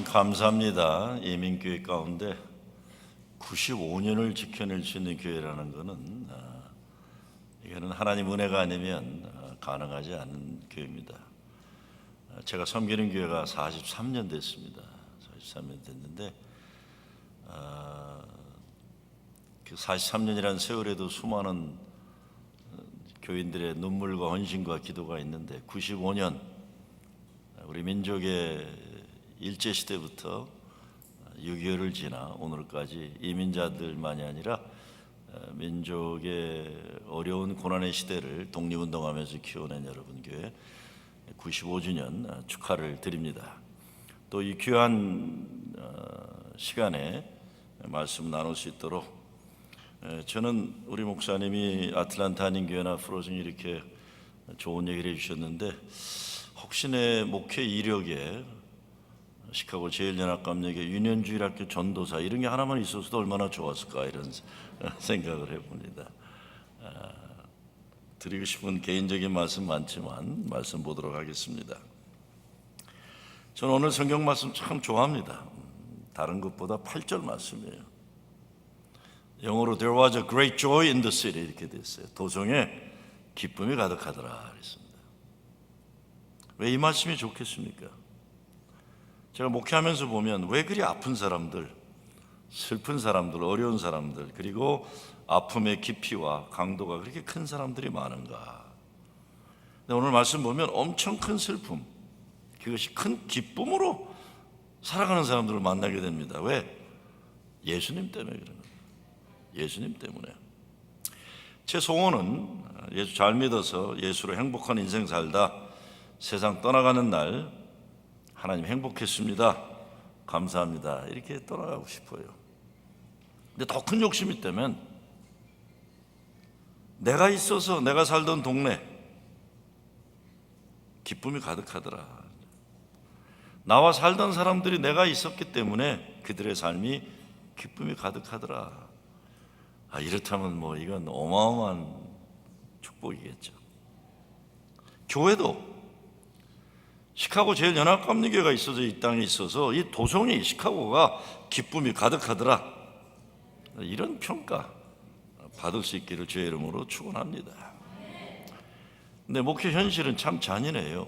감사합니다. 예민교회 가운데 95년을 지켜낼 수 있는 교회라는 것은 이거는 하나님 은혜가 아니면 가능하지 않은 교회입니다. 제가 섬기는 교회가 43년 됐습니다. 43년 됐는데 그 43년이라는 세월에도 수많은 교인들의 눈물과 헌신과 기도가 있는데 95년 우리 민족의 일제시대부터 6.25를 지나 오늘까지 이민자들만이 아니라 민족의 어려운 고난의 시대를 독립운동하면서 키워낸 여러분 교회 95주년 축하를 드립니다. 또 이 귀한 시간에 말씀 나눌 수 있도록 저는 우리 목사님이 아틀란타 한인교회나 프로즌 이렇게 좋은 얘기를 해주셨는데 혹시 내 목회 이력에 시카고 제일연합감역의 유년주일학교 전도사 이런 게 하나만 있었어도 얼마나 좋았을까 이런 생각을 해봅니다. 드리고 싶은 개인적인 말씀 많지만 말씀 보도록 하겠습니다. 저는 오늘 성경 말씀 참 좋아합니다. 다른 것보다 8절 말씀이에요. 영어로 There was a great joy in the city 이렇게 됐어요. 도성에 기쁨이 가득하더라 그랬습니다. 왜 이 말씀이 좋겠습니까? 제가 목회하면서 보면 왜 그리 아픈 사람들, 슬픈 사람들, 어려운 사람들 그리고 아픔의 깊이와 강도가 그렇게 큰 사람들이 많은가? 오늘 말씀 보면 엄청 큰 슬픔, 그것이 큰 기쁨으로 살아가는 사람들을 만나게 됩니다. 왜? 예수님 때문에 그런 거예요. 예수님 때문에. 제 소원은 예수 잘 믿어서 예수로 행복한 인생 살다 세상 떠나가는 날 하나님 행복했습니다. 감사합니다. 이렇게 떠나가고 싶어요. 근데 더 큰 욕심이 있다면 내가 있어서 내가 살던 동네 기쁨이 가득하더라. 나와 살던 사람들이 내가 있었기 때문에 그들의 삶이 기쁨이 가득하더라. 이렇다면 뭐 이건 어마어마한 축복이겠죠. 교회도 시카고 제일연합감리교회가 있어서 이 땅에 있어서 이 도성이 시카고가 기쁨이 가득하더라. 이런 평가 받을 수 있기를 주의 이름으로 축원합니다. 근데 목회 현실은 참 잔인해요.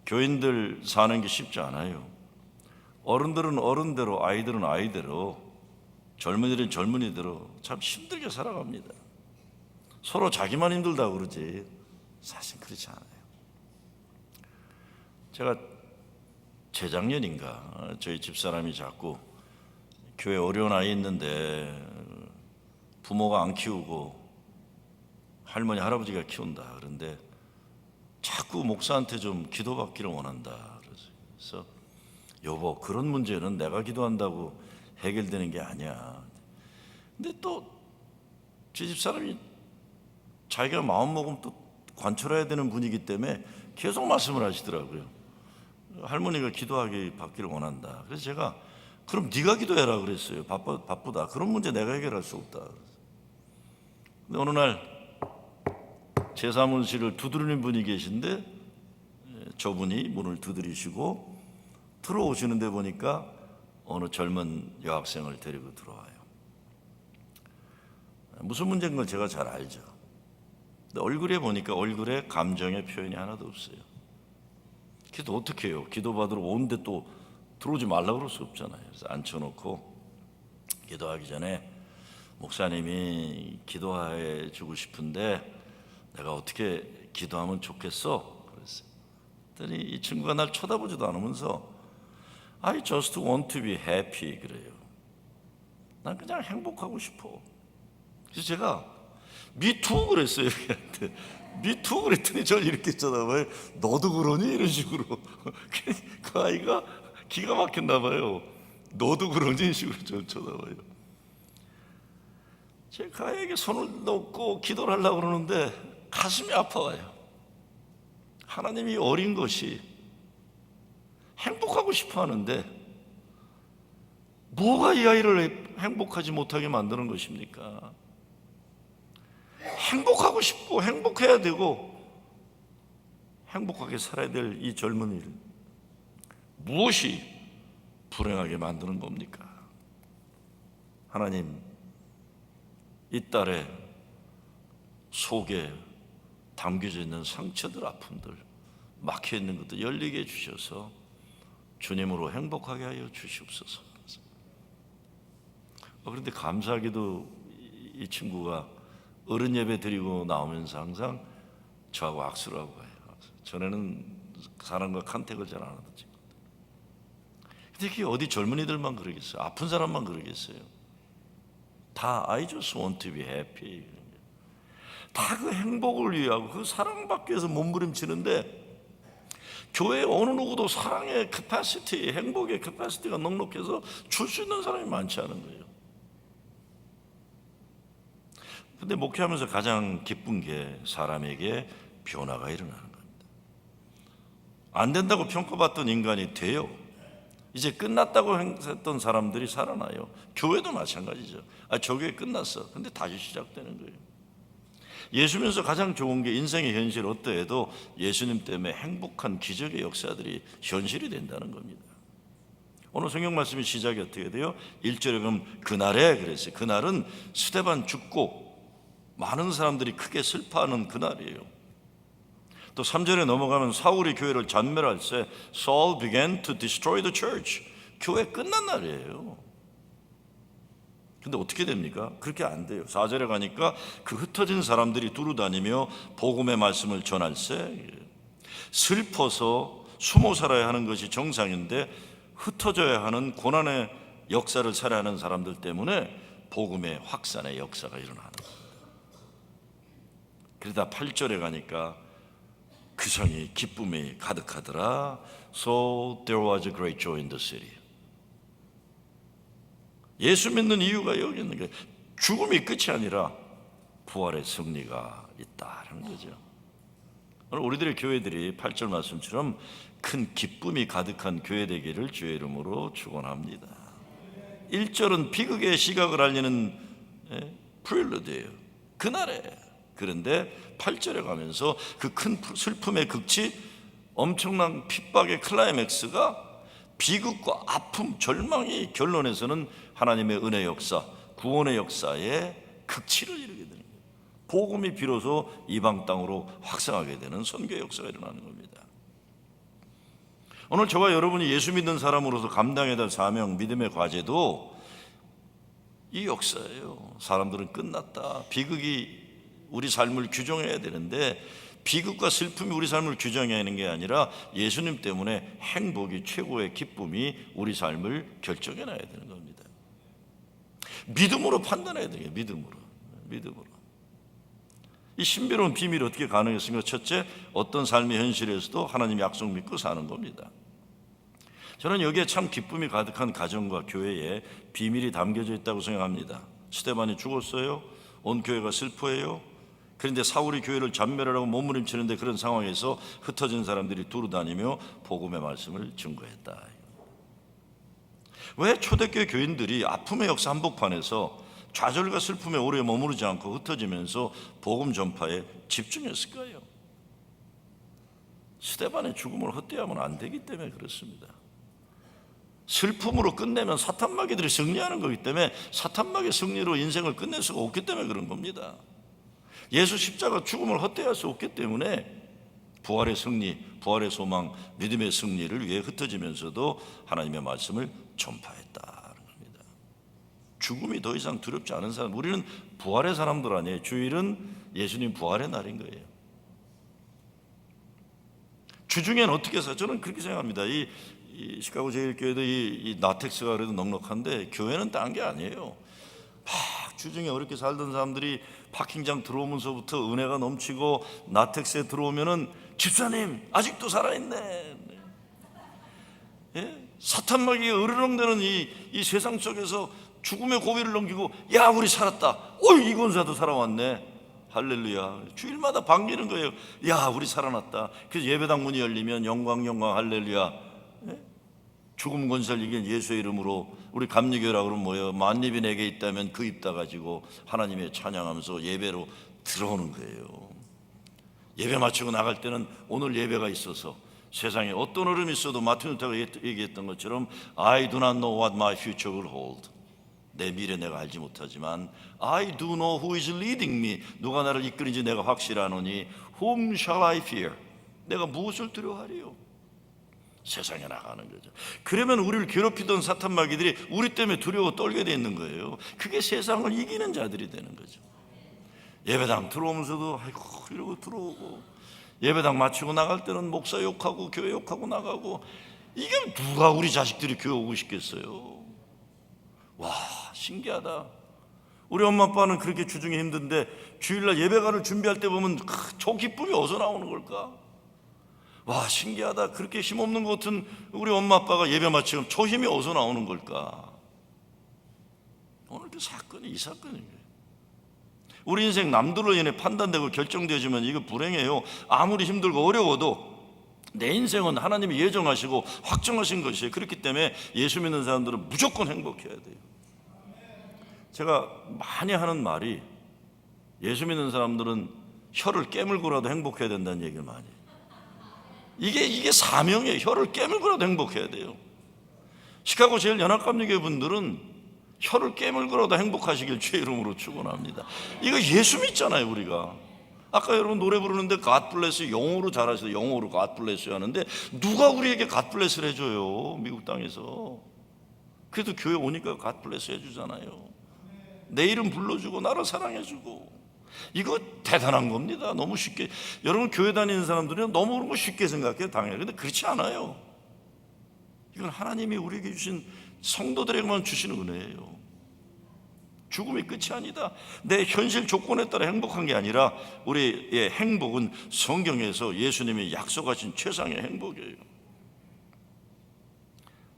교인들 사는 게 쉽지 않아요. 어른들은 어른대로, 아이들은 아이대로, 젊은이들은 젊은이대로 참 힘들게 살아갑니다. 서로 자기만 힘들다고 그러지 사실 그렇지 않아요. 제가 재작년인가 저희 집사람이 자꾸 교회 어려운 아이 있는데 부모가 안 키우고 할머니 할아버지가 키운다. 그런데 자꾸 목사한테 좀 기도받기를 원한다. 그래서 여보 그런 문제는 내가 기도한다고 해결되는 게 아니야. 근데 또 제 집사람이 자기가 마음먹으면 또 관철해야 되는 분이기 때문에 계속 말씀을 하시더라고요. 할머니가 기도하기 받기를 원한다. 그래서 제가 그럼 네가 기도해라 그랬어요. 바쁘다. 그런 문제 내가 해결할 수 없다. 근데 어느 날 제 사무실을 두드리는 분이 계신데 저분이 문을 두드리시고 들어오시는데 보니까 어느 젊은 여학생을 데리고 들어와요. 무슨 문제인 건 제가 잘 알죠. 근데 얼굴에 보니까 얼굴에 감정의 표현이 하나도 없어요. 그래도 어떻게 해요? 기도받으러 오는데 또 들어오지 말라고 그럴 수 없잖아요. 그래서 앉혀놓고 기도하기 전에 목사님이 기도해 주고 싶은데 내가 어떻게 기도하면 좋겠어? 그랬어요. 그랬더니 이 친구가 날 쳐다보지도 않으면서 I just want to be happy 그래요. 난 그냥 행복하고 싶어. 그래서 제가 Me too 그랬어요. 걔한테 Me too 그랬더니 저를 이렇게 쳐다봐요. 너도 그러니? 이런 식으로. 그 아이가 기가 막혔나 봐요. 너도 그러니? 이런 식으로 저를 쳐다봐요. 제가 그 아이에게 손을 놓고 기도를 하려고 그러는데 가슴이 아파요. 하나님이 어린 것이 행복하고 싶어 하는데 뭐가 이 아이를 행복하지 못하게 만드는 것입니까? 행복하고 싶고 행복해야 되고 행복하게 살아야 될 이 젊은이를 무엇이 불행하게 만드는 겁니까? 하나님, 이 딸의 속에 담겨져 있는 상처들, 아픔들, 막혀 있는 것도 열리게 해주셔서 주님으로 행복하게 하여 주시옵소서. 그런데 감사하게도 이 친구가 어른 예배 드리고 나오면서 항상 저하고 악수를 하고 가요. 전에는 사람과 컨택을 잘 안 하던 친구인데, 근데 그게 어디 젊은이들만 그러겠어요? 아픈 사람만 그러겠어요? 다 I just want to be happy. 다 그 행복을 위하고 그 사랑받기 위해서 몸부림치는데, 교회 어느 누구도 사랑의 캐파시티, 행복의 캐파시티가 넉넉해서 줄 수 있는 사람이 많지 않은 거예요. 근데 목회하면서 가장 기쁜 게 사람에게 변화가 일어나는 겁니다. 안 된다고 평가받던 인간이 돼요. 이제 끝났다고 했던 사람들이 살아나요. 교회도 마찬가지죠. 저 교회 끝났어. 근데 다시 시작되는 거예요. 예수면서 가장 좋은 게 인생의 현실 어떠해도 예수님 때문에 행복한 기적의 역사들이 현실이 된다는 겁니다. 오늘 성경 말씀의 시작이 어떻게 돼요? 1절에 보면 그날에 그랬어요. 그날은 스데반 죽고 많은 사람들이 크게 슬퍼하는 그날이에요. 또 3절에 넘어가면 사울이 교회를 잔멸할 때 Saul began to destroy the church. 교회 끝난 날이에요. 근데 어떻게 됩니까? 그렇게 안 돼요. 4절에 가니까 그 흩어진 사람들이 두루다니며 복음의 말씀을 전할세. 슬퍼서 숨어 살아야 하는 것이 정상인데 흩어져야 하는 고난의 역사를 살아야 하는 사람들 때문에 복음의 확산의 역사가 일어나는 거예요. 그러다 8절에 가니까 그 성이 기쁨이 가득하더라. So there was a great joy in the city. 예수 믿는 이유가 여기 있는 게 죽음이 끝이 아니라 부활의 승리가 있다는 거죠. 오늘 우리들의 교회들이 8절 말씀처럼 큰 기쁨이 가득한 교회 되기를 주의 이름으로 축원합니다. 1절은 비극의 시각을 알리는 프릴루드예요. 그날에. 그런데 8절에 가면서 그 큰 슬픔의 극치, 엄청난 핍박의 클라이맥스가 비극과 아픔, 절망이 결론에서는 하나님의 은혜 역사, 구원의 역사에 극치를 이루게 되는 거예요. 복음이 비로소 이방 땅으로 확산하게 되는 선교 역사가 일어나는 겁니다. 오늘 저와 여러분이 예수 믿는 사람으로서 감당해야 될 사명, 믿음의 과제도 이 역사예요. 사람들은 끝났다. 비극이 우리 삶을 규정해야 되는데 비극과 슬픔이 우리 삶을 규정해야 하는 게 아니라 예수님 때문에 행복이, 최고의 기쁨이 우리 삶을 결정해 놔야 되는 겁니다. 믿음으로 판단해야 돼요. 믿음으로. 이 신비로운 비밀이 어떻게 가능했습니까? 첫째, 어떤 삶의 현실에서도 하나님 약속 믿고 사는 겁니다. 저는 여기에 참 기쁨이 가득한 가정과 교회에 비밀이 담겨져 있다고 생각합니다. 스데반이 죽었어요. 온 교회가 슬퍼해요. 그런데 사울이 교회를 잔멸하라고 몸부림치는데 그런 상황에서 흩어진 사람들이 두루다니며 복음의 말씀을 증거했다. 왜 초대교회 교인들이 아픔의 역사 한복판에서 좌절과 슬픔에 오래 머무르지 않고 흩어지면서 복음 전파에 집중했을까요? 스데반의 죽음을 헛되이하면 안 되기 때문에 그렇습니다. 슬픔으로 끝내면 사탄마귀들이 승리하는 거기 때문에 사탄마귀의 승리로 인생을 끝낼 수가 없기 때문에 그런 겁니다. 예수 십자가 죽음을 헛되이할 수 없기 때문에 부활의 승리, 부활의 소망, 믿음의 승리를 위해 흩어지면서도 하나님의 말씀을 전파했다는 겁니다. 죽음이 더 이상 두렵지 않은 사람, 우리는 부활의 사람들 아니에요. 주일은 예수님 부활의 날인 거예요. 주중에는 어떻게 해서 저는 그렇게 생각합니다. 이 시카고 제일교회도 이 나텍스가 그래도 넉넉한데 교회는 딴 게 아니에요. 막 주중에 어렵게 살던 사람들이 파킹장 들어오면서부터 은혜가 넘치고 나텍스에 들어오면은 집사님 아직도 살아있네. 예? 사탄마귀가 으르렁대는 이 세상 속에서 죽음의 고비를 넘기고 야 우리 살았다. 어이 권사도 살아왔네. 할렐루야. 주일마다 반기는 거예요. 야 우리 살아났다. 그래서 예배당 문이 열리면 영광 할렐루야. 죽음 권세를 이긴 예수의 이름으로 우리 감리교라고 그러면 뭐예요? 만입이 내게 있다면 그 입 다 가지고 하나님의 찬양하면서 예배로 들어오는 거예요. 예배 마치고 나갈 때는 오늘 예배가 있어서 세상에 어떤 어려움이 있어도 마틴 루터가 얘기했던 것처럼 I do not know what my future will hold. 내 미래 내가 알지 못하지만 I do know who is leading me. 누가 나를 이끌는지 내가 확실하노니 Whom shall I fear? 내가 무엇을 두려워하리요? 세상에 나가는 거죠. 그러면 우리를 괴롭히던 사탄 마귀들이 우리 때문에 두려워 떨게 돼 있는 거예요. 그게 세상을 이기는 자들이 되는 거죠. 예배당 들어오면서도 아이고 이러고 들어오고, 예배당 마치고 나갈 때는 목사 욕하고 교회 욕하고 나가고, 이게 누가 우리 자식들이 교회 오고 싶겠어요? 와, 신기하다. 우리 엄마 아빠는 그렇게 주중에 힘든데 주일날 예배가를 준비할 때 보면 저 기쁨이 어디서 나오는 걸까? 와, 신기하다. 그렇게 힘없는 것 같은 우리 엄마 아빠가 예배 마치면 저 힘이 어디서 나오는 걸까? 오늘 그 사건이 이 사건입니다. 우리 인생 남들로 인해 판단되고 결정되어지면 이거 불행해요. 아무리 힘들고 어려워도 내 인생은 하나님이 예정하시고 확정하신 것이에요. 그렇기 때문에 예수 믿는 사람들은 무조건 행복해야 돼요. 제가 많이 하는 말이, 예수 믿는 사람들은 혀를 깨물고라도 행복해야 된다는 얘기를 많이 해요. 이게 사명이에요. 혀를 깨물고라도 행복해야 돼요. 시카고 제일 연합감리교회 분들은 혀를 깨물고라도 행복하시길 주의 이름으로 축원합니다. 이거 예수 믿잖아요. 우리가 아까 여러분 노래 부르는데 God bless 영어로 잘하셔서 영어로 God bless 하는데 누가 우리에게 God bless를 해줘요? 미국 땅에서. 그래도 교회 오니까 God bless 해주잖아요. 내 이름 불러주고 나를 사랑해주고. 이거 대단한 겁니다. 너무 쉽게, 여러분 교회 다니는 사람들은 너무 그런 거 쉽게 생각해요. 당연히. 근데 그렇지 않아요. 이건 하나님이 우리에게 주신, 성도들에게만 주시는 은혜예요. 죽음이 끝이 아니다. 내 현실 조건에 따라 행복한 게 아니라 우리의 행복은 성경에서 예수님이 약속하신 최상의 행복이에요.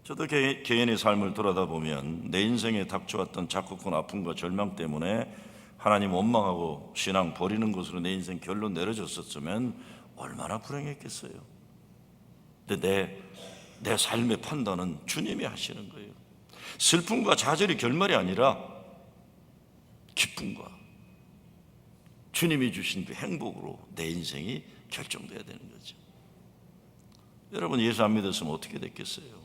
저도 개인의 삶을 돌아다보면 내 인생에 닥쳐왔던 작고 아픔과 절망 때문에 하나님 원망하고 신앙 버리는 것으로 내 인생 결론 내려졌었으면 얼마나 불행했겠어요. 근데 내 삶의 판단은 주님이 하시는 거예요. 슬픔과 좌절이 결말이 아니라 기쁨과 주님이 주신 그 행복으로 내 인생이 결정돼야 되는 거죠. 여러분, 예수 안 믿었으면 어떻게 됐겠어요?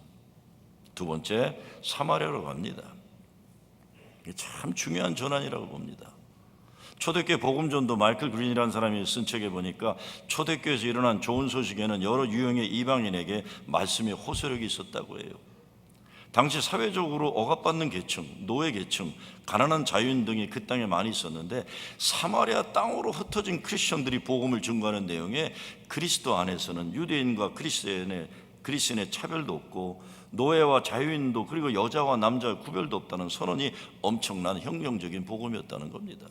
두 번째, 사마리아로 갑니다. 이게 참 중요한 전환이라고 봅니다. 초대교회 복음전도 마이클 그린이라는 사람이 쓴 책에 보니까 초대교회에서 일어난 좋은 소식에는 여러 유형의 이방인에게 말씀의 호소력이 있었다고 해요. 당시 사회적으로 억압받는 계층, 노예 계층, 가난한 자유인 등이 그 땅에 많이 있었는데 사마리아 땅으로 흩어진 크리스천들이 복음을 증거하는 내용에 그리스도 안에서는 유대인과 그리스인의 차별도 없고 노예와 자유인도 그리고 여자와 남자의 구별도 없다는 선언이 엄청난 혁명적인 복음이었다는 겁니다.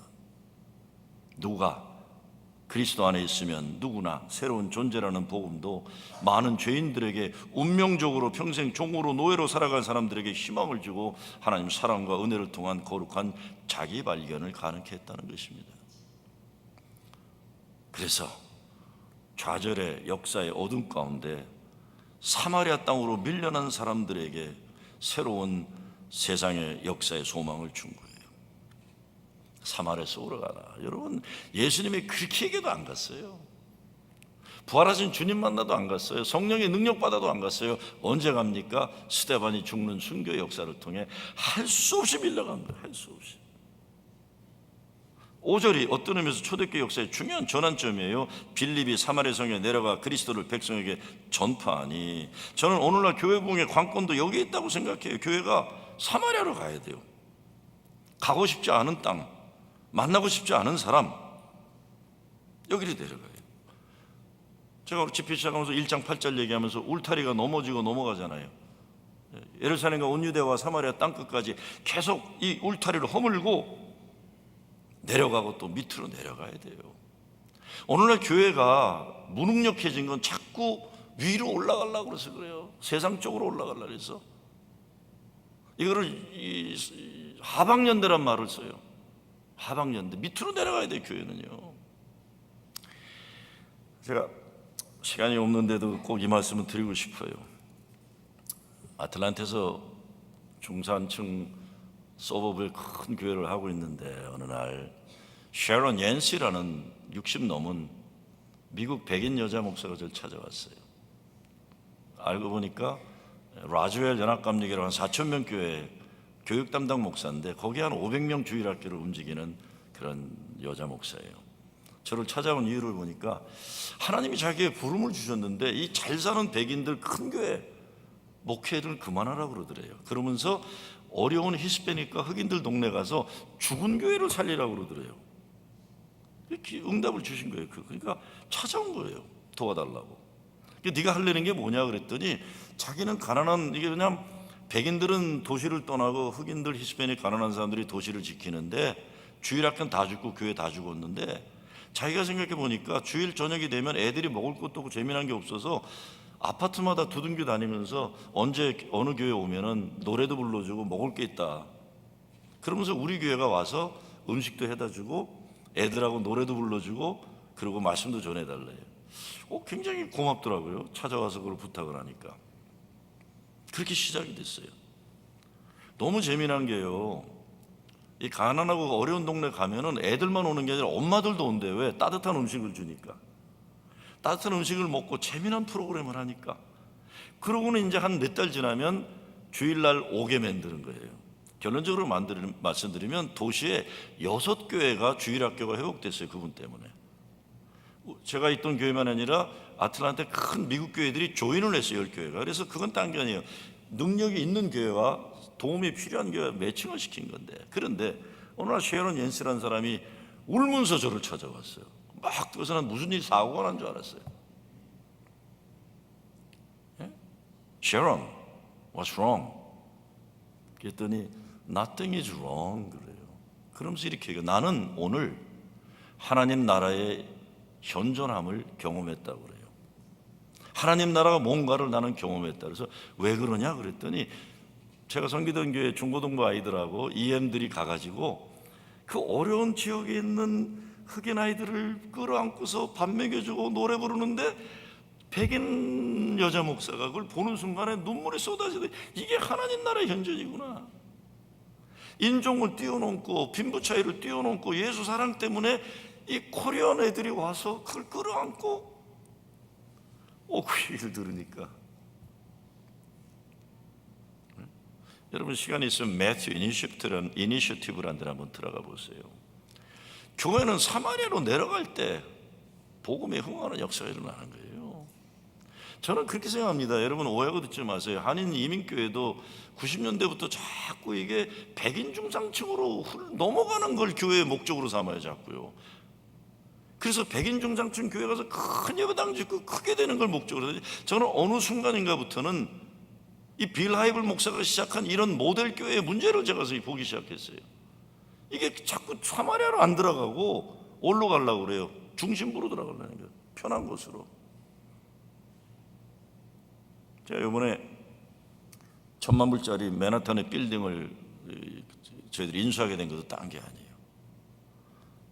누가 그리스도 안에 있으면 누구나 새로운 존재라는 복음도 많은 죄인들에게 운명적으로 평생 종으로 노예로 살아갈 사람들에게 희망을 주고 하나님 사랑과 은혜를 통한 거룩한 자기 발견을 가능케 했다는 것입니다. 그래서 좌절의 역사의 어둠 가운데 사마리아 땅으로 밀려난 사람들에게 새로운 세상의 역사의 소망을 준 거예요. 사마리아에서 오러가라. 여러분, 예수님이 그렇게 얘기도 안 갔어요. 부활하신 주님 만나도 안 갔어요. 성령의 능력 받아도 안 갔어요. 언제 갑니까? 스데반이 죽는 순교 역사를 통해 할 수 없이 밀려간 거예요. 할 수 없이. 5절이 어떤 의미에서 초대교회 역사의 중요한 전환점이에요. 빌립이 사마리아 성에 내려가 그리스도를 백성에게 전파하니, 저는 오늘날 교회 부흥의 관건도 여기에 있다고 생각해요. 교회가 사마리아로 가야 돼요. 가고 싶지 않은 땅, 만나고 싶지 않은 사람, 여기로 내려가요. 제가 집회 시작하면서 1장 8절 얘기하면서 울타리가 넘어지고 넘어가잖아요. 예루살렘과 온유대와 사마리아 땅끝까지 계속 이 울타리를 허물고 내려가고 또 밑으로 내려가야 돼요. 오늘날 교회가 무능력해진 건 자꾸 위로 올라가려고 그래서 그래요. 세상 쪽으로 올라가려고 해서. 이거를 하방연대란 말을 써요. 하방연대. 밑으로 내려가야 돼요, 교회는요. 제가 시간이 없는데도 꼭 이 말씀을 드리고 싶어요. 아틀란타에서 중산층 서버블 큰 교회를 하고 있는데 어느 날 셰런 옌시라는 60 넘은 미국 백인 여자 목사가 저를 찾아왔어요. 알고 보니까 라즈웰 연합감리교회로 한 4천 명 교회 교육 담당 목사인데 거기 한 500명 주일학교를 움직이는 그런 여자 목사예요. 저를 찾아온 이유를 보니까 하나님이 자기의 부름을 주셨는데 이 잘 사는 백인들 큰 교회 목회를 그만하라고 그러더래요. 그러면서 어려운 히스패닉과 흑인들 동네 가서 죽은 교회를 살리라고 그러더래요. 이렇게 응답을 주신 거예요. 그러니까 찾아온 거예요. 도와달라고. 네가 하려는 게 뭐냐 그랬더니 자기는 가난한, 이게 그냥 백인들은 도시를 떠나고 흑인들 히스패닉 가난한 사람들이 도시를 지키는데 주일학교는 다 죽고 교회 다 죽었는데 자기가 생각해 보니까 주일 저녁이 되면 애들이 먹을 것도 없고 재미난 게 없어서 아파트마다 두둥겨 다니면서 언제 어느 교회 오면은 노래도 불러주고 먹을 게 있다. 그러면서 우리 교회가 와서 음식도 해다 주고 애들하고 노래도 불러주고 그리고 말씀도 전해달래요. 굉장히 고맙더라고요. 찾아와서 그걸 부탁을 하니까. 그렇게 시작이 됐어요. 너무 재미난 게요, 이 가난하고 어려운 동네 가면은 애들만 오는 게 아니라 엄마들도 온대. 왜? 따뜻한 음식을 주니까. 따뜻한 음식을 먹고 재미난 프로그램을 하니까. 그러고는 이제 한 몇 달 지나면 주일날 오게 만드는 거예요. 결론적으로 말씀드리면 도시에 6교회가 주일학교가 회복됐어요. 그분 때문에. 제가 있던 교회만 아니라 아틀란타 큰 미국 교회들이 조인을 했어요. 10교회가. 그래서 그건 딴 게 아니에요. 능력이 있는 교회와 도움이 필요한 교회와 매칭을 시킨 건데, 그런데 어느 날 셰런 옌스라는 사람이 울면서 저를 찾아왔어요. 막 그래서 난 무슨 일 사고가 난 줄 알았어요. 셰런, what's wrong? 그랬더니 nothing is wrong 그래요. 그러면서 이렇게 얘기해요. 나는 오늘 하나님 나라의 현존함을 경험했다고 그래요. 하나님 나라가 뭔가를 나는 경험했다. 그래서 왜 그러냐 그랬더니 제가 섬기던 교회 중고등부 아이들하고 EM들이 가가지고 그 어려운 지역에 있는 흑인 아이들을 끌어안고서 밥 먹여주고 노래 부르는데 백인 여자 목사가 그걸 보는 순간에 눈물이 쏟아지더니 이게 하나님 나라의 현존이구나. 인종을 뛰어넘고 빈부 차이를 뛰어넘고 예수 사랑 때문에 이 코리안 애들이 와서 그걸 끌어안고 그 얘기를 들으니까 여러분 시간이 있으면 매튜 이니셔티브라는 데 한번 들어가 보세요. 교회는 사마리아로 내려갈 때 복음에 흥하는 역사가 일어나는 거예요. 저는 그렇게 생각합니다. 여러분 오해하고 듣지 마세요. 한인 이민교회도 90년대부터 자꾸 이게 백인 중상층으로 넘어가는 걸 교회의 목적으로 삼아요. 자꾸요. 그래서 백인 중상층 교회 가서 큰 예배당 짓고 크게 되는 걸 목적으로 해요. 저는 어느 순간인가부터는 이 빌 하이블 목사가 시작한 이런 모델 교회의 문제를 제가 보기 시작했어요. 이게 자꾸 사마리아로 안 들어가고 어디로 가려고 그래요? 중심부로 들어가려는 거예요. 편한 곳으로. 제가 이번에 1,000만 불짜리 맨하탄의 빌딩을 저희들이 인수하게 된 것도 딴 게 아니에요.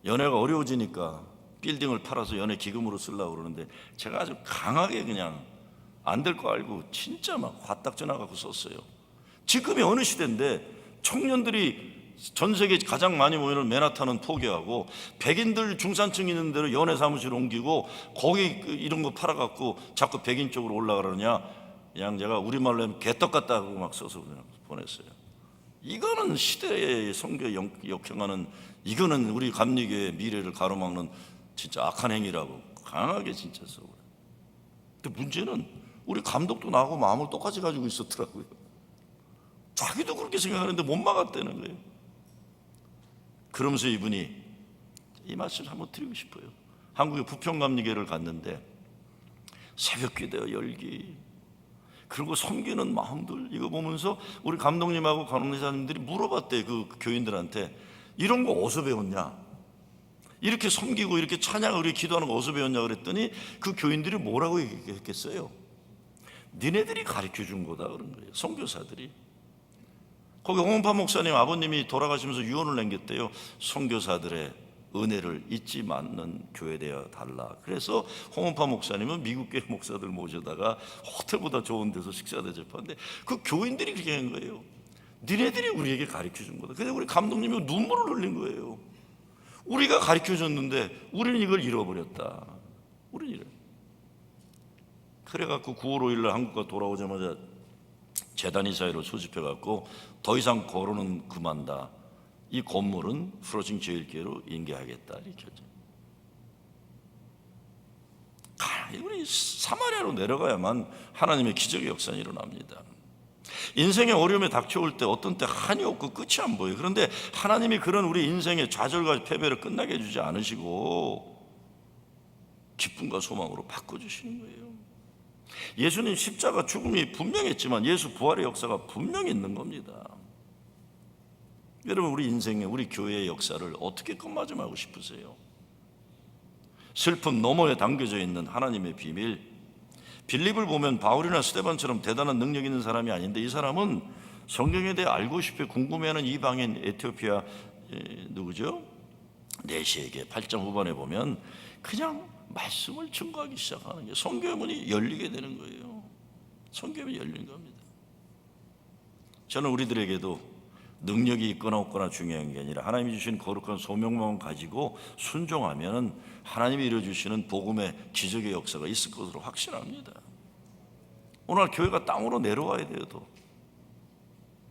연애가 어려워지니까 빌딩을 팔아서 연애 기금으로 쓰려고 그러는데 제가 아주 강하게 그냥 안 될 거 알고 진짜 막 화딱 전화갖고 썼어요. 지금이 어느 시대인데 청년들이 전 세계 가장 많이 모이는 맨하탄은 포기하고 백인들 중산층 있는 데로 연애 사무실 옮기고 거기 이런 거 팔아갖고 자꾸 백인 쪽으로 올라가느냐. 그냥 제가 우리말로 하면 개떡 같다고 막 써서 그냥 보냈어요. 이거는 시대의 성교에 역행하는, 이거는 우리 감리교의 미래를 가로막는 진짜 악한 행위라고 강하게 진짜 써요. 근데 문제는 우리 감독도 나하고 마음을 똑같이 가지고 있었더라고요. 자기도 그렇게 생각하는데 못 막았다는 거예요. 그러면서 이분이 이 말씀을 한번 드리고 싶어요. 한국의 부평감리교회를 갔는데 새벽기도 열기, 그리고 섬기는 마음들, 이거 보면서 우리 감독님하고 간호사님들이 물어봤대요. 그 교인들한테 이런 거 어디서 배웠냐, 이렇게 섬기고 이렇게 찬양을 우리 기도하는 거 어디서 배웠냐 그랬더니 그 교인들이 뭐라고 얘기했겠어요? 니네들이 가르쳐 준 거다 그런 거예요. 선교사들이. 거기 홍은파 목사님 아버님이 돌아가시면서 유언을 남겼대요. 선교사들의 은혜를 잊지 않는 교회 되어 달라. 그래서 홍은파 목사님은 미국 교회 목사들 모셔다가 호텔보다 좋은 데서 식사 대접하는데 그 교인들이 그렇게 한 거예요. 니네들이 우리에게 가르쳐 준 거다. 근데 우리 감독님이 눈물을 흘린 거예요. 우리가 가르쳐 줬는데 우리는 이걸 잃어버렸다. 우리는 그래갖고 9월 5일 날 한국가 돌아오자마자 재단 이사회로 소집해갖고 더 이상 거론은 그만다. 이 건물은 프로징 제일교회로 인계하겠다 이렇게 하죠. 우리 사마리아로 내려가야만 하나님의 기적의 역사는 일어납니다. 인생의 어려움에 닥쳐올 때 어떤 때 한이 없고 끝이 안 보여요. 그런데 하나님이 그런 우리 인생의 좌절과 패배를 끝나게 해주지 않으시고 기쁨과 소망으로 바꿔주시는 거예요. 예수님 십자가 죽음이 분명했지만 예수 부활의 역사가 분명히 있는 겁니다. 여러분, 우리 인생의 우리 교회의 역사를 어떻게 끝마감하고 싶으세요? 슬픔 너머에 담겨져 있는 하나님의 비밀. 빌립을 보면 바울이나 스데반처럼 대단한 능력 있는 사람이 아닌데 이 사람은 성경에 대해 알고 싶어 궁금해하는 이방인 에티오피아 누구죠? 내시에게 8장 후반에 보면 그냥 말씀을 증거하기 시작하는 게 성경의 문이 열리게 되는 거예요. 성경의 문이 열린 겁니다. 저는 우리들에게도 능력이 있거나 없거나 중요한 게 아니라 하나님이 주신 거룩한 소명만 가지고 순종하면 하나님이 이루어주시는 복음의 기적의 역사가 있을 것으로 확신합니다. 오늘 교회가 땅으로 내려와야 돼요. 또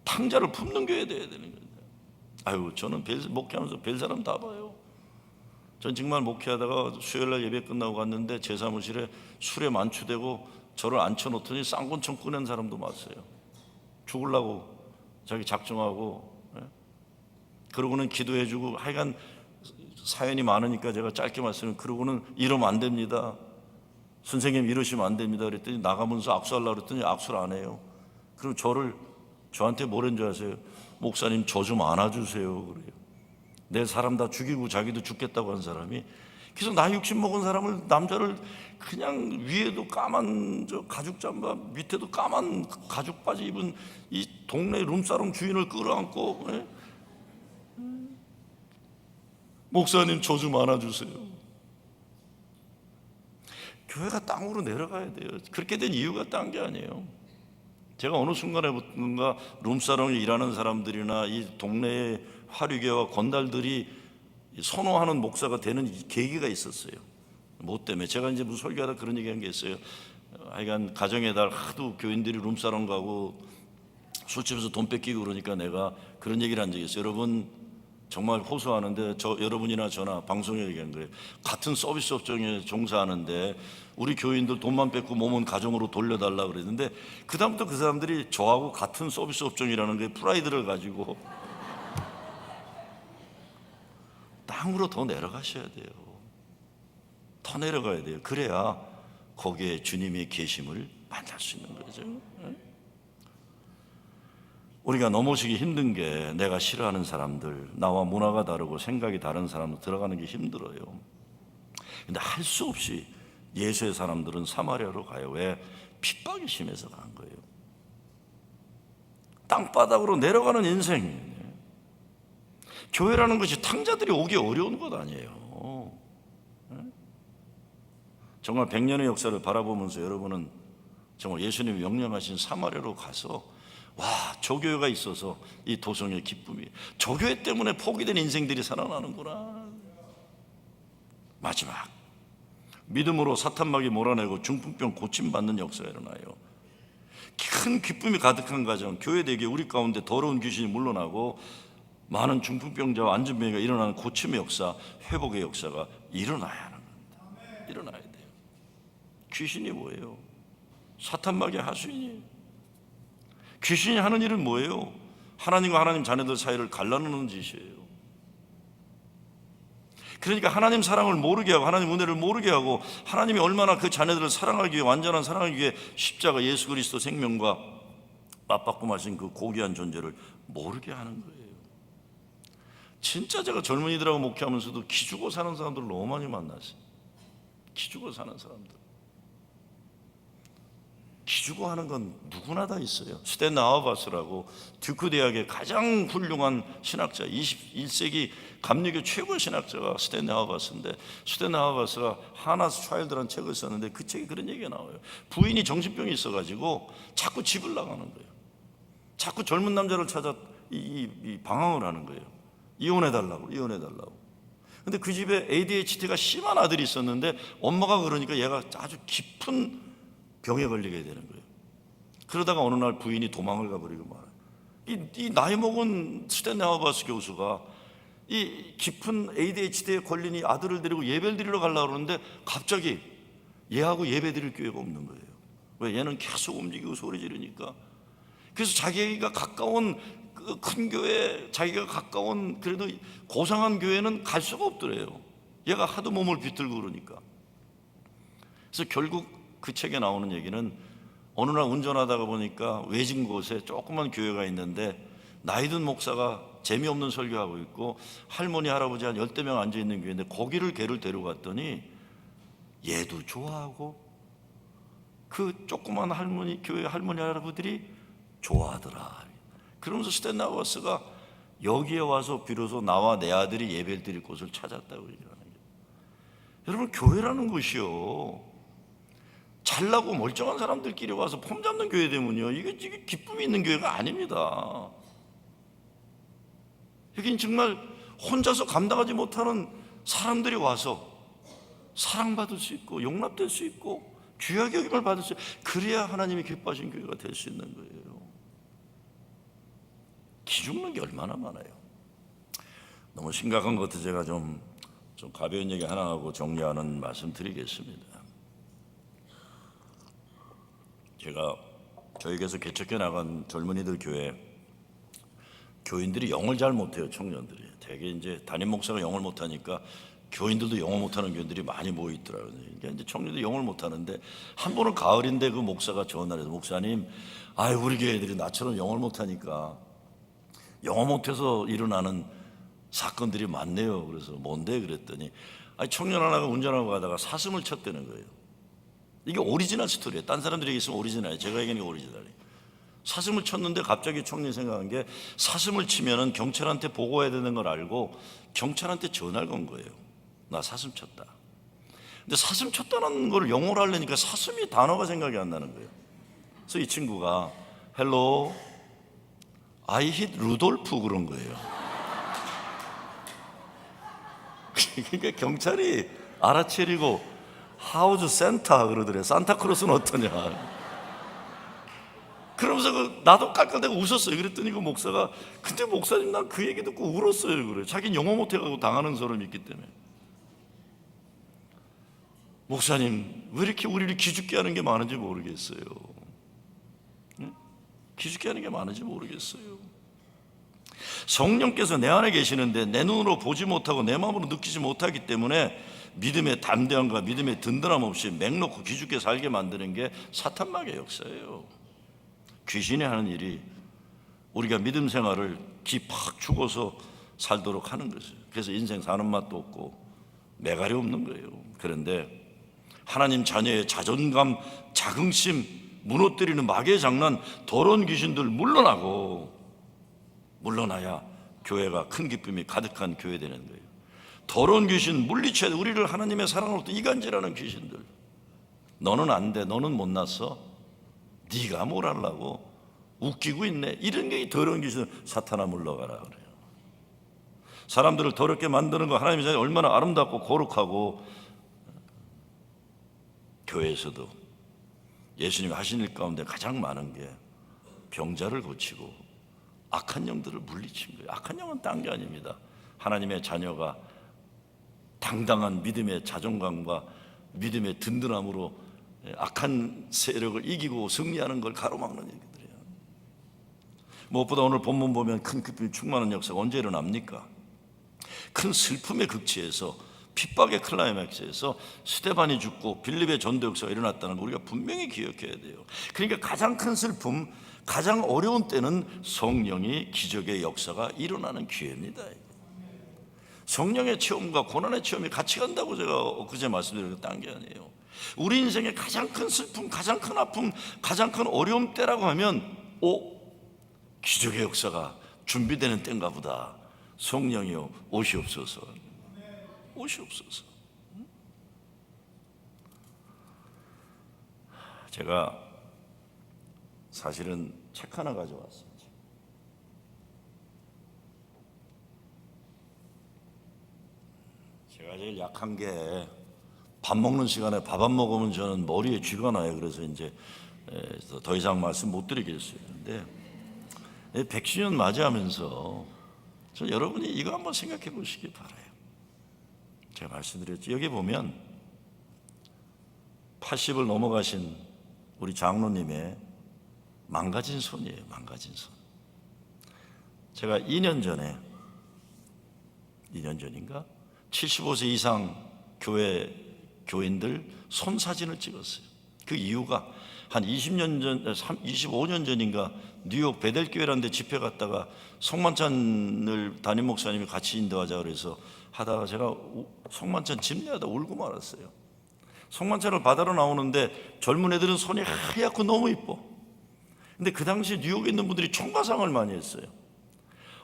탕자를 품는 교회 돼야 되는 겁니다. 아유, 저는 목회하면서 별 사람 다 봐요. 전 정말 목회하다가 수요일날 예배 끝나고 갔는데 제 사무실에 술에 만취되고 저를 앉혀놓더니 쌍권총 꺼낸 사람도 봤어요. 죽으려고 자기 작정하고, 그러고는 기도해주고, 하여간 사연이 많으니까 제가 짧게 말씀을, 그러고는 이러면 안 됩니다. 선생님 이러시면 안 됩니다. 그랬더니 나가면서 악수하려고 그랬더니 악수를 안 해요. 그럼 저한테 뭐라는 줄 아세요? 목사님 저 좀 안아주세요. 그래요. 내 사람 다 죽이고 자기도 죽겠다고 한 사람이, 그래서 나이 60 먹은 사람을, 남자를 그냥 위에도 까만 가죽 잠바, 밑에도 까만 가죽 바지 입은 이 동네 룸사롱 주인을 끌어안고, 목사님 저 좀 안아주세요. 교회가 땅으로 내려가야 돼요. 그렇게 된 이유가 딴 게 아니에요. 제가 어느 순간에부터인가 룸사롱에 일하는 사람들이나 이 동네의 화류계와 건달들이 선호하는 목사가 되는 계기가 있었어요. 뭐 때문에? 제가 이제 무슨 설교하다 그런 얘기한 게 있어요. 하여간 가정의 달 하도 교인들이 룸사롱 가고 술집에서 돈 뺏기고 그러니까 내가 그런 얘기를 한 적이 있어요. 여러분 정말 호소하는데, 여러분이나 저나 방송에 얘기한 거예요. 같은 서비스 업종에 종사하는데 우리 교인들 돈만 뺏고 몸은 가정으로 돌려달라 그랬는데, 그 다음부터 그 사람들이 저하고 같은 서비스 업종이라는 게 프라이드를 가지고 땅으로 더 내려가셔야 돼요. 더 내려가야 돼요. 그래야 거기에 주님의 계심을 만날 수 있는 거죠. 우리가 넘어지기 힘든 게 내가 싫어하는 사람들, 나와 문화가 다르고 생각이 다른 사람들 들어가는 게 힘들어요. 근데 할 수 없이 예수의 사람들은 사마리아로 가요. 왜? 핍박이 심해서 간 거예요. 땅바닥으로 내려가는 인생. 교회라는 것이 탕자들이 오기 어려운 것 아니에요. 정말 100년의 역사를 바라보면서 여러분은 정말 예수님이 명령하신 사마리아로 가서, 와, 저 교회가 있어서 이 도성의 기쁨이, 저 교회 때문에 포기된 인생들이 살아나는구나. 마지막 믿음으로 사탄마귀 몰아내고 중풍병 고침받는 역사가 일어나요. 큰 기쁨이 가득한 가정, 교회 대개 우리 가운데 더러운 귀신이 물러나고 많은 중풍병자와 안전병이가 일어나는 고침의 역사, 회복의 역사가 일어나야 하는 겁니다. 일어나야 돼요. 귀신이 뭐예요? 사탄마귀의 하수인이에요. 귀신이 하는 일은 뭐예요? 하나님과 하나님 자녀들 사이를 갈라놓는 짓이에요. 그러니까 하나님 사랑을 모르게 하고 하나님 은혜를 모르게 하고 하나님이 얼마나 그 자녀들을 사랑하기 위해, 완전한 사랑하기 위해 십자가 예수 그리스도 생명과 맞받고 마신 그 고귀한 존재를 모르게 하는 거예요. 진짜 제가 젊은이들하고 목회하면서도 기죽어 사는 사람들 너무 많이 만났어요. 기죽어 사는 사람들. 기죽어 하는 건 누구나 다 있어요. 스탠 나우바스라고 듀크 대학의 가장 훌륭한 신학자, 21세기 감리교 최고의 신학자가 스탠 나우바스인데, 스탠 나우바스가 하나스 차일드라는 책을 썼는데 그 책에 그런 얘기가 나와요. 부인이 정신병이 있어가지고 자꾸 집을 나가는 거예요. 자꾸 젊은 남자를 찾아 이 방황을 하는 거예요. 이혼해달라고. 근데 그 집에 ADHD가 심한 아들이 있었는데 엄마가 그러니까 얘가 아주 깊은 병에 걸리게 되는 거예요. 그러다가 어느 날 부인이 도망을 가버리고 말아요. 이 나이 먹은 스탠레하바스 교수가 이 깊은 ADHD에 걸린 이 아들을 데리고 예배를 드리러 가려고 그러는데 갑자기 얘하고 예배 드릴 기회가 없는 거예요. 왜? 얘는 계속 움직이고 소리 지르니까. 그래서 자기가 가까운 큰 교회, 자기가 가까운 그래도 고상한 교회는 갈 수가 없더래요. 얘가 하도 몸을 비틀고 그러니까. 그래서 결국 그 책에 나오는 얘기는 어느 날 운전하다가 보니까 외진 곳에 조그만 교회가 있는데 나이든 목사가 재미없는 설교하고 있고 할머니 할아버지 한 10명 앉아있는 교회인데 거기를 걔를 데려갔더니 얘도 좋아하고 그 조그만 교회 할머니 할아버지들이 좋아하더라. 그러면서 스탠나워스가 여기에 와서 비로소 나와 내 아들이 예배를 드릴 곳을 찾았다고 얘기하는 거예요. 여러분, 교회라는 것이요, 잘나고 멀쩡한 사람들끼리 와서 폼 잡는 교회 되면요, 이게 기쁨이 있는 교회가 아닙니다. 여긴 정말 혼자서 감당하지 못하는 사람들이 와서 사랑받을 수 있고 용납될 수 있고 귀하게 여김을 받을 수 있고, 그래야 하나님이 기뻐하신 교회가 될 수 있는 거예요. 기죽는 게 얼마나 많아요. 너무 심각한 것 같아서 제가 좀 가벼운 얘기 하나 하고 정리하는 말씀 드리겠습니다. 제가 교육에서 개척해 나간 젊은이들 교회 교인들이 영어를 잘 못해요. 청년들이 되게 이제 담임 목사가 영어를 못하니까 교인들도 영어 못하는 교인들이 많이 모여 있더라고요. 그러니까 이제 청년들이 영어를 못하는데 한 번은 가을인데 그 목사가 전화를 해서 목사님, 우리 교회들이 나처럼 영어를 못하니까 영어 못해서 일어나는 사건들이 많네요. 그래서 뭔데 그랬더니 청년 하나가 운전하고 가다가 사슴을 쳤다는 거예요. 이게 오리지널 스토리예요. 딴 사람들이 있으면 오리지널이에요. 제가 얘기하는 게 오리지널이에요. 사슴을 쳤는데 갑자기 청년이 생각한 게 사슴을 치면은 경찰한테 보고해야 되는 걸 알고 경찰한테 전화를 건 거예요. 나 사슴 쳤다. 근데 사슴 쳤다는 걸 영어로 하려니까 사슴이 단어가 생각이 안 나는 거예요. 그래서 이 친구가 헬로 I hit 루돌프 그런 거예요. 그러니까 경찰이 알아채리고 하우즈 센타 그러더래요. 산타크로스는 어떠냐. 그러면서 나도 깔깔대고 웃었어요. 그랬더니 그 목사가, 근데 목사님 난 그 얘기 듣고 울었어요. 그래. 자기는 영어 못해가지고 당하는 사람이 있기 때문에. 목사님 왜 이렇게 우리를 기죽게 하는 게 많은지 모르겠어요. 응? 기죽게 하는 게 많은지 모르겠어요. 성령께서 내 안에 계시는데 내 눈으로 보지 못하고 내 마음으로 느끼지 못하기 때문에 믿음의 담대함과 믿음의 든든함 없이 맹놓고 기죽게 살게 만드는 게 사탄마귀의 역사예요. 귀신이 하는 일이 우리가 믿음 생활을 팍 죽어서 살도록 하는 것이에요. 그래서 인생 사는 맛도 없고 매갈이 없는 거예요. 그런데 하나님 자녀의 자존감, 자긍심 무너뜨리는 마귀의 장난, 더러운 귀신들 물러나야 교회가 큰 기쁨이 가득한 교회 되는 거예요. 더러운 귀신 물리쳐야 돼. 우리를 하나님의 사랑으로부터 이간질하는 귀신들. 너는 안 돼, 너는 못났어, 네가 뭘 하려고 웃기고 있네, 이런 게 더러운 귀신. 사탄아 물러가라 그래요. 사람들을 더럽게 만드는 거 하나님의 자녀 얼마나 아름답고 거룩하고. 교회에서도 예수님이 하신 일 가운데 가장 많은 게 병자를 고치고 악한 영들을 물리친 거예요. 악한 영은 딴 게 아닙니다. 하나님의 자녀가 당당한 믿음의 자존감과 믿음의 든든함으로 악한 세력을 이기고 승리하는 걸 가로막는 얘기들이에요. 무엇보다 오늘 본문 보면 큰 기쁨이 충만한 역사가 언제 일어납니까? 큰 슬픔의 극치에서, 핍박의 클라이맥스에서 스데반이 죽고 빌립의 전도 역사가 일어났다는 걸 우리가 분명히 기억해야 돼요. 그러니까 가장 큰 슬픔, 가장 어려운 때는 성령이 기적의 역사가 일어나는 기회입니다. 성령의 체험과 고난의 체험이 같이 간다고 제가 엊그제 말씀드린 딴 게 아니에요. 우리 인생의 가장 큰 슬픔, 가장 큰 아픔, 가장 큰 어려움 때라고 하면 기적의 역사가 준비되는 때인가 보다. 성령이여 오시옵소서, 오시옵소서. 제가 사실은 책 하나 가져왔어요. 제가 제일 약한 게 밥 먹는 시간에 밥 안 먹으면 저는 머리에 쥐가 나요. 그래서 이제 더 이상 말씀 못 드리겠어요. 근데 100주년 맞이하면서 저 여러분이 이거 한번 생각해 보시기 바라요. 제가 말씀드렸죠. 여기 보면 80을 넘어가신 우리 장로님의 망가진 손이에요. 망가진 손. 제가 2년 전인가 75세 이상 교인들 손 사진을 찍었어요. 그 이유가 한 25년 전인가 뉴욕 베델교회라는 데 집회 갔다가 성만찬을 담임 목사님이 같이 인도하자 그래서 하다가 제가 성만찬 집례하다 울고 말았어요. 성만찬을 받으러 나오는데 젊은 애들은 손이 하얗고 너무 이뻐. 근데 그 당시 뉴욕에 있는 분들이 총가상을 많이 했어요.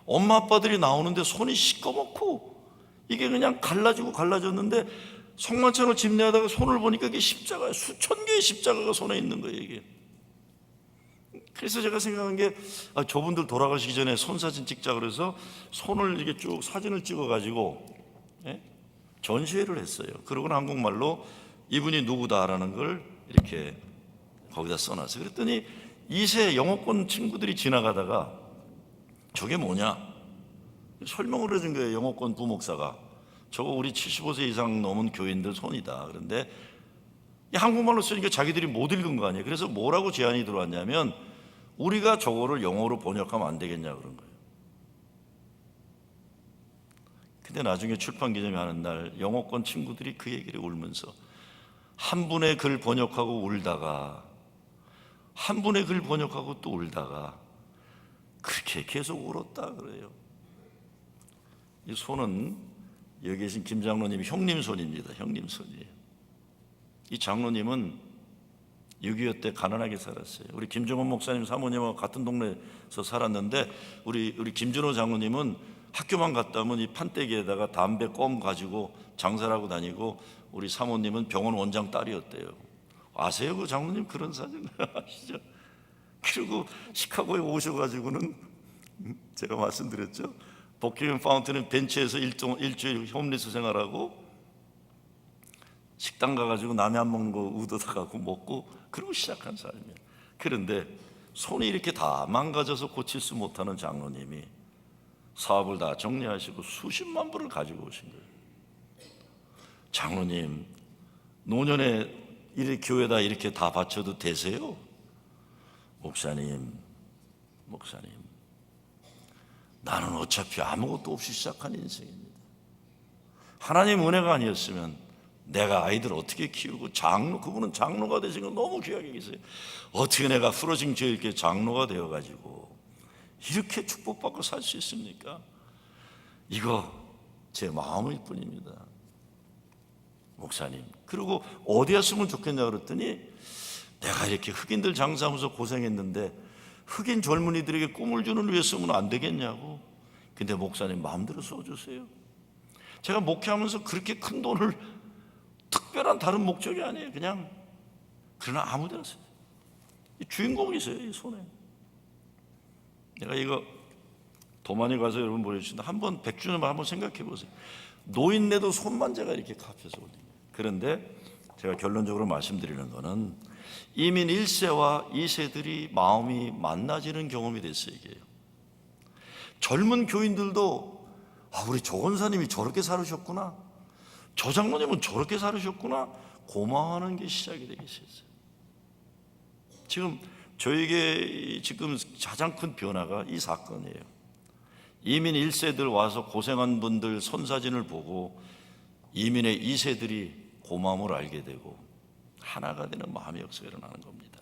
엄마 아빠들이 나오는데 손이 시꺼멓고 이게 그냥 갈라졌는데 성만찬을 집례하다가 손을 보니까 이게 십자가예요. 수천 개의 십자가가 손에 있는 거예요, 이게. 그래서 제가 생각한 게 저분들 돌아가시기 전에 손 사진 찍자 그래서 손을 이렇게 쭉 사진을 찍어가지고 전시회를 했어요. 그러고는 한국말로 이분이 누구다라는 걸 이렇게 거기다 써놨어요. 그랬더니 2세 영어권 친구들이 지나가다가 저게 뭐냐 설명을 해준 거예요. 영어권 부목사가 저거 우리 75세 이상 넘은 교인들 손이다. 그런데 한국말로 쓰니까 자기들이 못 읽은 거 아니에요. 그래서 뭐라고 제안이 들어왔냐면 우리가 저거를 영어로 번역하면 안 되겠냐 그런 거예요. 근데 나중에 출판 기념회 하는 날 영어권 친구들이 그 얘기를 울면서 한 분의 글 번역하고 울다가 한 분의 글 번역하고 또 울다가 그렇게 계속 울었다 그래요. 이 손은 여기 계신 김 장로님이 형님 손입니다. 형님 손이에요. 이 장로님은 6.25 때 가난하게 살았어요. 우리 김정은 목사님 사모님하고 같은 동네에서 살았는데 우리 김준호 장로님은 학교만 갔다 오면 이 판때기에다가 담배 껌 가지고 장사를 하고 다니고 우리 사모님은 병원 원장 딸이었대요. 아세요? 그 장로님 그런 사진 아시죠? 그리고 시카고에 오셔가지고는 제가 말씀드렸죠. 버킹엄 파운틴은 벤치에서 일주일 홈리스 생활하고 식당 가가지고 남이 안 먹는 거 얻어다가고 먹고 그러고 시작한 삶이에요. 그런데 손이 이렇게 다 망가져서 고칠 수 못하는 장로님이 사업을 다 정리하시고 수십만 불을 가지고 오신 거예요. 장로님 노년에 이 교회다 이렇게 다 바쳐도 되세요? 목사님 나는 어차피 아무것도 없이 시작한 인생입니다. 하나님 은혜가 아니었으면 내가 아이들 어떻게 키우고 그분은 장로가 되신 거 너무 귀하게 계세요. 어떻게 내가 부러진 죄 이렇게 장로가 되어가지고 이렇게 축복받고 살 수 있습니까? 이거 제 마음일 뿐입니다. 목사님 그리고 어디 했으면 좋겠냐 그랬더니 내가 이렇게 흑인들 장사하면서 고생했는데 흑인 젊은이들에게 꿈을 주는 위해 쓰면 안 되겠냐고. 근데 목사님 마음대로 써주세요. 제가 목회하면서 그렇게 큰 돈을 특별한 다른 목적이 아니에요. 그냥 그러나 아무데나 써요. 주인공이세요. 이 손에. 내가 이거 도만에 가서 여러분 보여주신다. 한번 100주년 한번 생각해 보세요. 노인네도 손만 제가 이렇게 갚여서 올린 거예요. 그런데 제가 결론적으로 말씀드리는 거는 이민 1세와 2세들이 마음이 만나지는 경험이 됐어요. 이게요. 젊은 교인들도 우리 조 권사님이 저렇게 살으셨구나, 저 장로님은 저렇게 살으셨구나 고마워하는 게 시작이 되기 시작했어요. 지금 저에게 지금 가장 큰 변화가 이 사건이에요. 이민 1세들 와서 고생한 분들 손사진을 보고 이민의 2세들이 고마움을 알게 되고 하나가 되는 마음의 역사가 일어나는 겁니다.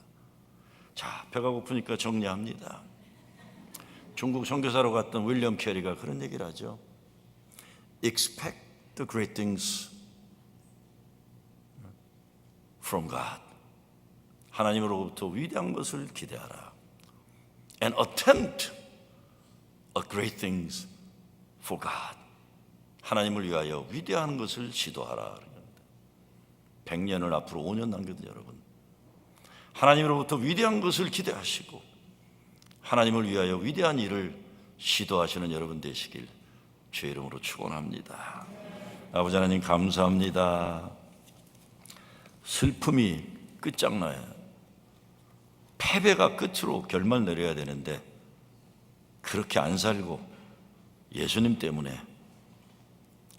자, 배가 고프니까 정리합니다. 중국 선교사로 갔던 윌리엄 캐리가 그런 얘기를 하죠. Expect the great things from God. 하나님으로부터 위대한 것을 기대하라. And attempt a great things for God. 하나님을 위하여 위대한 것을 시도하라. 100년을 앞으로 5년 남겨둔 여러분, 하나님으로부터 위대한 것을 기대하시고 하나님을 위하여 위대한 일을 시도하시는 여러분 되시길 주의 이름으로 축원합니다. 아버지 하나님 감사합니다. 슬픔이 끝장나야 패배가 끝으로 결말 내려야 되는데 그렇게 안 살고 예수님 때문에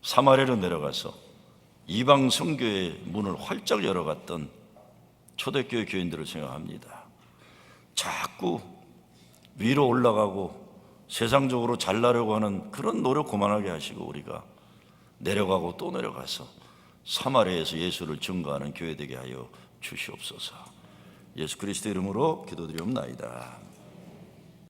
사마리아로 내려가서 이방 선교의 문을 활짝 열어갔던 초대교회 교인들을 생각합니다. 자꾸 위로 올라가고 세상적으로 잘나려고 하는 그런 노력 그만하게 하시고 우리가 내려가고 또 내려가서 사마리아에서 예수를 증거하는 교회 되게 하여 주시옵소서. 예수 그리스도 이름으로 기도드리옵나이다.